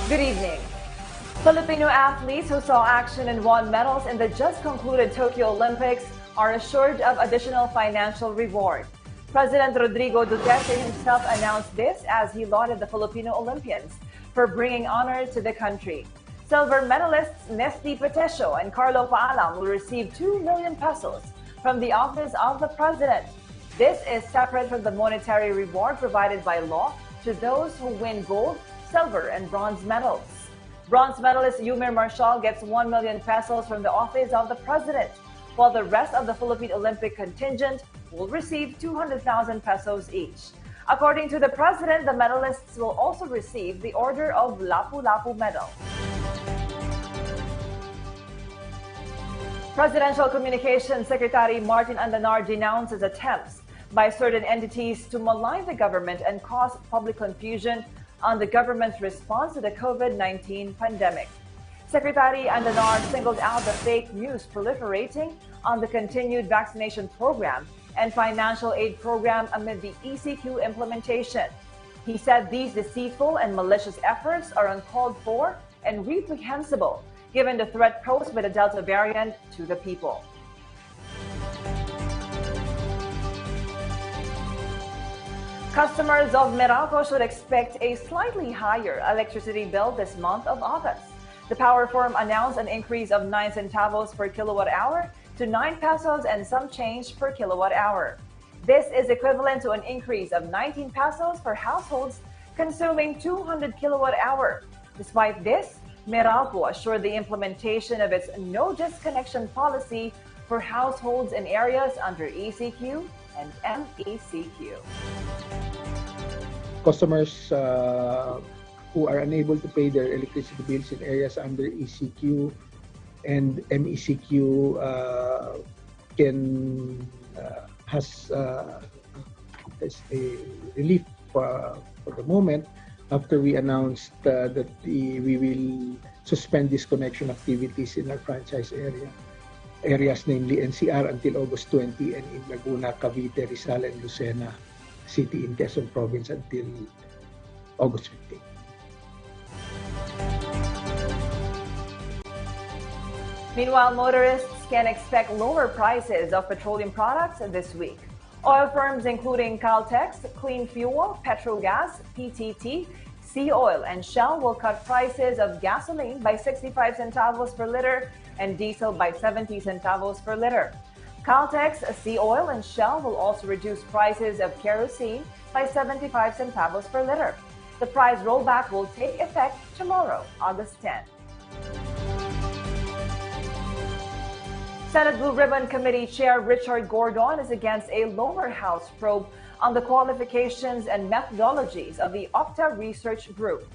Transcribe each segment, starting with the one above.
Good evening. Filipino athletes who saw action and won medals in the just concluded Tokyo Olympics are assured of additional financial reward. President Rodrigo Duterte himself announced this as he lauded the Filipino Olympians for bringing honor to the country. Silver medalists Nesty Patecio and Carlo Paalam will receive 2 million pesos from the Office of the President. This is separate from the monetary reward provided by law to those who win gold, silver, and bronze medals. Bronze medalist Yumir Marshall gets 1 million pesos from the Office of the President, while the rest of the Philippine Olympic contingent will receive 200,000 pesos each. According to the President, the medalists will also receive the Order of Lapu-Lapu Medal. Presidential Communications Secretary Martin Andanar denounces attempts by certain entities to malign the government and cause public confusion on the government's response to the COVID-19 pandemic. Secretary Andanar singled out the fake news proliferating on the continued vaccination program and financial aid program amid the ECQ implementation. He said these deceitful and malicious efforts are uncalled for and reprehensible, given the threat posed by the Delta variant to the people. Customers of Meralco should expect a slightly higher electricity bill this month of August. The power firm announced an increase of 9 centavos per kilowatt hour to 9 pesos and some change per kilowatt hour. This is equivalent to an increase of 19 pesos for households consuming 200 kilowatt hour. Despite this, Meralco assured the implementation of its no disconnection policy for households in areas under ECQ and MECQ. Customers who are unable to pay their electricity bills in areas under ECQ and MECQ has a relief for the moment after we announced that we will suspend disconnection activities in our franchise areas, namely NCR until August 20 and in Laguna, Cavite, Rizal, and Lucena City in Quezon Province until August 15. Meanwhile, motorists can expect lower prices of petroleum products this week. Oil firms including Caltex, Clean Fuel, Petrogas, PTT, Sea Oil, and Shell will cut prices of gasoline by 65 centavos per liter and diesel by 70 centavos per liter. Caltex, Sea Oil, and Shell will also reduce prices of kerosene by 75 centavos per liter. The price rollback will take effect tomorrow, August 10. Senate Blue Ribbon Committee Chair Richard Gordon is against a lower house probe on the qualifications and methodologies of the Octa Research Group.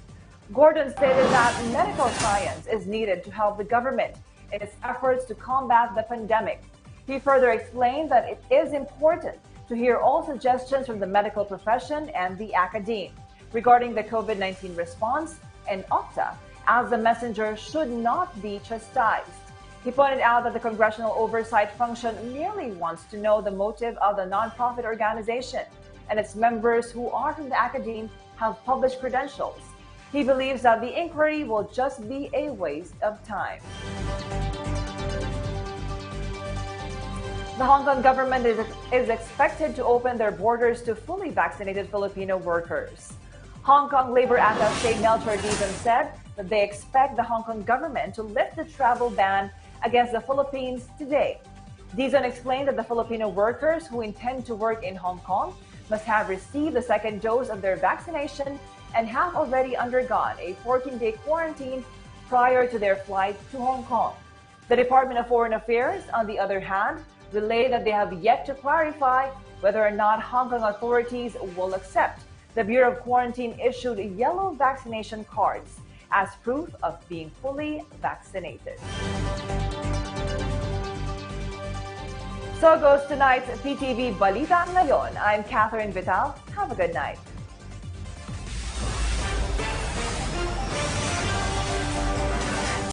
Gordon stated that medical science is needed to help the government in its efforts to combat the pandemic. He further explained that it is important to hear all suggestions from the medical profession and the academe regarding the COVID-19 response, and Octa, as the messenger, should not be chastised. He pointed out that the Congressional Oversight Function merely wants to know the motive of the nonprofit organization, and its members who are from the academe have published credentials. He believes that the inquiry will just be a waste of time. The Hong Kong government is expected to open their borders to fully vaccinated Filipino workers. Hong Kong Labor Attaché Melchor Dizon said that they expect the Hong Kong government to lift the travel ban against the Philippines today. Dizon explained that the Filipino workers who intend to work in Hong Kong must have received the second dose of their vaccination and have already undergone a 14-day quarantine prior to their flight to Hong Kong. The Department of Foreign Affairs, on the other hand, relayed that they have yet to clarify whether or not Hong Kong authorities will accept the Bureau of Quarantine issued yellow vaccination cards as proof of being fully vaccinated. So goes tonight's PTV Balita Ngayon. I'm Catherine Vital. Have a good night.